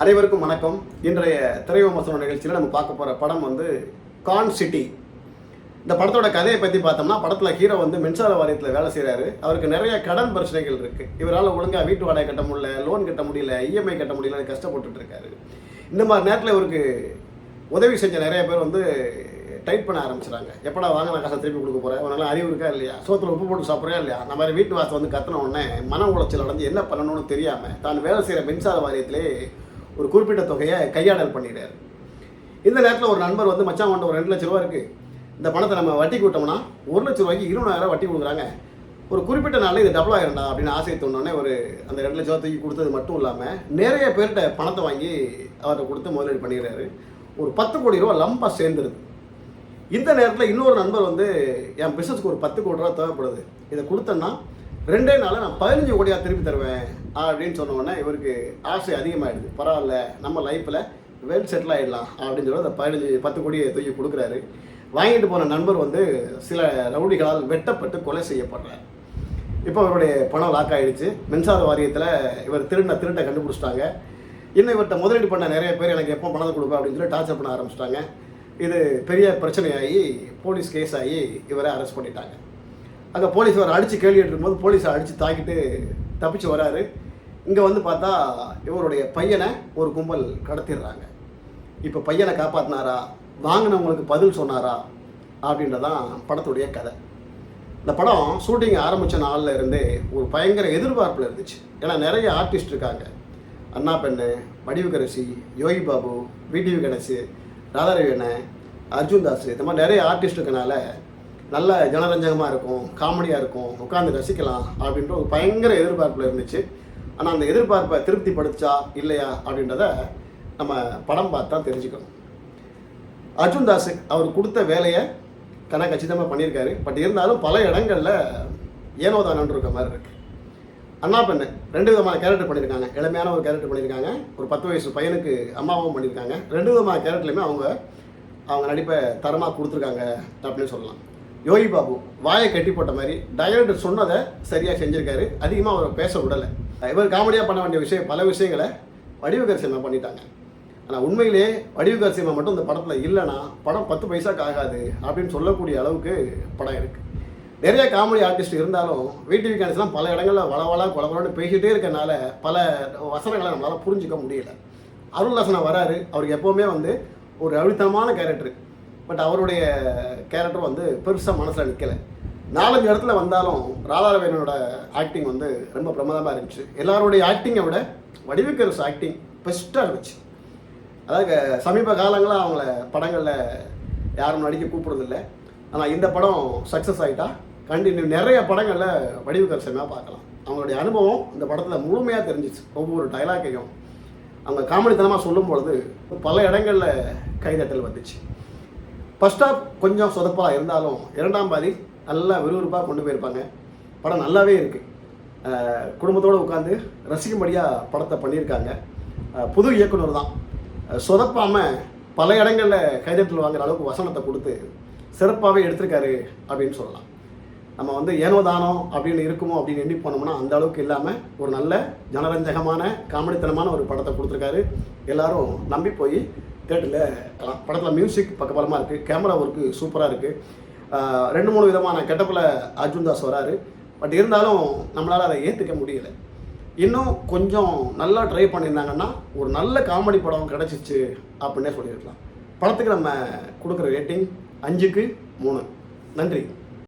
அனைவருக்கும் வணக்கம். இன்றைய திரைவிமர்சன நிகழ்ச்சியில் நம்ம பார்க்க போகிற படம் வந்து கான் சிட்டி. இந்த படத்தோட கதையை பற்றி பார்த்தோம்னா, படத்தில் ஹீரோ வந்து மின்சார வாரியத்தில் வேலை செய்கிறாரு. அவருக்கு நிறைய கடன் பிரச்சனைகள் இருக்குது. இவரால் ஒழுங்காக வீட்டு வாடகை கட்ட முடியல, லோன் கட்ட முடியல, இஎம்ஐ கட்ட முடியலன்னு கஷ்டப்பட்டுட்டு இருக்காரு. இந்த மாதிரி நேரத்தில் இவருக்கு உதவி செஞ்ச நிறைய பேர் வந்து டைட் பண்ண ஆரம்பிச்சிடாங்க. எப்படா வாங்க நான் காசை திருப்பி கொடுக்க போகிறேன், உனக்கு அறிவு இருக்கா இல்லையா, சோத்தில் உப்பு போட்டு சாப்பிட்றேன் இல்லையா, அந்த மாதிரி வீட்டு வாசல் வந்து கத்தின உடனே மன உளைச்சல் அடைஞ்சு என்ன பண்ணணும்னு தெரியாமல் தான் வேலை செய்கிற மின்சார வாரியத்திலே ஒரு குறிப்பிட்ட தொகையை கையாடல் பண்ணிடுறாரு. இந்த நேரத்தில் ஒரு நண்பர் வந்து மச்சான் கொண்ட ஒரு 2 லட்ச ரூபா இருக்குது, இந்த பணத்தை நம்ம வட்டிக்கு விட்டோம்னா 1 லட்ச ரூபாய்க்கு 20,000 வட்டி கொடுக்குறாங்க, ஒரு குறிப்பிட்ட நாளில் இது டபுள் ஆகிருண்டா அப்படின்னு ஆசை தோணுன்னே ஒரு அந்த 2 லட்ச ரூபாய்க்கு கொடுத்தது மட்டும் இல்லாமல் நிறைய பேர்கிட்ட பணத்தை வாங்கி அவர்கிட்ட கொடுத்து முதலீடு பண்ணிடுறாரு. ஒரு 10 கோடி ரூபா லம்பாக சேர்ந்துருது. இந்த நேரத்தில் இன்னொரு நண்பர் வந்து என் பிஸ்னஸ்க்கு ஒரு 10 கோடி ரூபா தேவைப்படுது, இதை கொடுத்தேன்னா 2 நாளில் நான் 15 கோடியாக திருப்பி தருவேன் அப்படின்னு சொன்ன உடனே இவருக்கு ஆசை அதிகமாகிடுது. பரவாயில்ல, நம்ம லைஃப்பில் வெல் செட்டில் ஆகிடலாம் அப்படின்னு சொல்லி அந்த 10 கோடியை தூக்கி கொடுக்குறாரு. வாங்கிட்டு போன நண்பர் வந்து சில ரவுடிகளால் வெட்டப்பட்டு கொலை செய்யப்படுறார். இப்போ அவருடைய பணம் லாக் ஆகிடுச்சு. மின்சார வாரியத்தில் இவர் திருட்டை கண்டுபிடிச்சிட்டாங்க. இன்னும் இவர்கிட்ட முதலீடு பண்ண நிறைய பேர் எனக்கு எப்போ பணத்தை கொடுப்பேன் அப்படின்னு சொல்லி டார்ச்சர் பண்ண ஆரம்பிச்சிட்டாங்க. இது பெரிய பிரச்சனையாகி போலீஸ் கேஸ் ஆகி இவரை அரெஸ்ட் பண்ணிட்டாங்க. அங்கே போலீஸ் இவரை அடித்து கேள்வி எடுக்கும்போது போலீஸை அடித்து தாக்கிட்டு தப்பிச்சு வராரு. இங்கே வந்து பார்த்தா இவருடைய பையனை ஒரு கும்பல் கடத்திடுறாங்க. இப்போ பையனை காப்பாற்றினாரா, வாங்கினவங்களுக்கு பதில் சொன்னாரா அப்படின்றதான் படத்துடைய கதை. இந்த படம் ஷூட்டிங் ஆரம்பித்த நாளில் இருந்தே ஒரு பயங்கர எதிர்பார்ப்பில் இருந்துச்சு. ஏன்னா நிறைய ஆர்டிஸ்ட் இருக்காங்க. அண்ணா பெண்ணு, வடிவுக்கரசி, யோகி பாபு, விடிவி கணேஷ், ராதாரவி அண்ணன், அர்ஜுன் தாஸ், இந்த மாதிரி நிறைய ஆர்டிஸ்ட் இருக்கனால நல்ல ஜனரஞ்சகமாக இருக்கும், காமெடியாக இருக்கும், உட்காந்து ரசிக்கலாம் அப்படின்ற ஒரு பயங்கர எதிர்பார்ப்பில் இருந்துச்சு. ஆனால் அந்த எதிர்பார்ப்பை திருப்திப்படுத்தா இல்லையா அப்படின்றத நம்ம படம் பார்த்தா தெரிஞ்சுக்கணும். அர்ஜுன் தாஸ் அவர் கொடுத்த வேலையை கச்சிதமாக பண்ணியிருக்காரு. பட் இருந்தாலும் பல இடங்களில் ஏனோதானன்று இருக்க மாதிரி இருக்குது. அண்ணா பெண்ணு 2 விதமான கேரக்டர் பண்ணியிருக்காங்க. இளமையான ஒரு கேரக்டர் பண்ணியிருக்காங்க, ஒரு 10 வயசு பையனுக்கு அம்மாவும் பண்ணியிருக்காங்க. 2 விதமான கேரக்டர்லையுமே அவங்க நடிப்பை தரமாக கொடுத்துருக்காங்க அப்படின்னு சொல்லலாம். யோகி பாபு வாயை கட்டி போட்ட மாதிரி டைரக்டர் சொன்னதை சரியாக செஞ்சுருக்காரு. அதிகமாக அவரை பேச விடலை. இவர் காமெடியாக பண்ண வேண்டிய பல விஷயங்களை வடிவுக்கரசியம்மா பண்ணிட்டாங்க. ஆனால் உண்மையிலே வடிவுக்கரசியம்மா மட்டும் இந்த படத்தில் இல்லைன்னா படம் 10 பைசாக்கு ஆகாது அப்படின்னு சொல்லக்கூடிய அளவுக்கு படம் இருக்குது. நிறைய காமெடி ஆர்டிஸ்ட் இருந்தாலும் விடிவி கணேஷ்லாம் பல இடங்களில் வளவளா கொலவலன்னு பேசிகிட்டே இருக்கனால பல வசனங்களை நம்மளால் புரிஞ்சிக்க முடியல. அருள்தாசனா வராரு, அவருக்கு எப்போவுமே வந்து ஒரு அழுத்தமான கேரக்டர். பட் அவருடைய கேரக்டர் வந்து பெருசாக மனசில் நிற்கலை. 4-5 இடத்துல வந்தாலும் ராதாரவேணனோட ஆக்டிங் வந்து ரொம்ப பிரமாதமாக இருந்துச்சு. எல்லாருடைய ஆக்டிங்கை விட வடிவுக்கரசு ஆக்டிங் பெஸ்ட்டாக இருந்துச்சு. அதாவது சமீப காலங்களாக அவங்கள படங்களில் யாரும் நடிக்க கூப்பிட்றதில்ல. ஆனால் இந்த படம் சக்ஸஸ் ஆகிட்டா கண்டினியூ நிறைய படங்களில் வடிவுக்கரசியமாக பார்க்கலாம். அவங்களுடைய அனுபவம் இந்த படத்தில் முழுமையாக தெரிஞ்சிச்சு. ஒவ்வொரு டைலாக்கையும் அவங்க காமெடித்தனமாக சொல்லும் பொழுது பல இடங்களில் கைதட்டல் வந்துச்சு. ஃபர்ஸ்ட் ஹாஃப் கொஞ்சம் சொதப்பாக இருந்தாலும் 2ஆம் பாதி நல்லா விறுவிறுப்பாக கொண்டு போயிருப்பாங்க. படம் நல்லாவே இருக்குது. குடும்பத்தோடு உட்காந்து ரசிக்கும்படியாக படத்தை பண்ணியிருக்காங்க. புது இயக்குனர் தான், சொதப்பாமல் பல இடங்களில் கைதட்டல் வாங்குற அளவுக்கு வசனத்தை கொடுத்து சிறப்பாகவே எடுத்திருக்காரு அப்படின்னு சொல்லலாம். நம்ம வந்து ஏனோதானோ அப்படின்னு இருக்குமோ அப்படின்னு எண்ணி போனோம்னா அந்த அளவுக்கு இல்லாமல் ஒரு நல்ல ஜனரஞ்சகமான காமெடித்தனமான ஒரு படத்தை கொடுத்துருக்காரு. எல்லோரும் நம்பி போய் தேட்டரில் படத்தில் மியூசிக் பக்கபலமாக இருக்குது, கேமரா ஒர்க்கு சூப்பராக இருக்குது. 2-3 விதமான கெட்டப்பில் அர்ஜுன் தாஸ் வராரு. பட் இருந்தாலும் நம்மளால் அதை ஏற்றுக்க முடியல. இன்னும் கொஞ்சம் நல்லா ட்ரை பண்ணியிருந்தாங்கன்னா ஒரு நல்ல காமெடி படம் கிடச்சிச்சு அப்படின்னே சொல்லியிருக்கலாம். படத்துக்கு நம்ம கொடுக்குற ரேட்டிங் 5க்கு 3. நன்றி.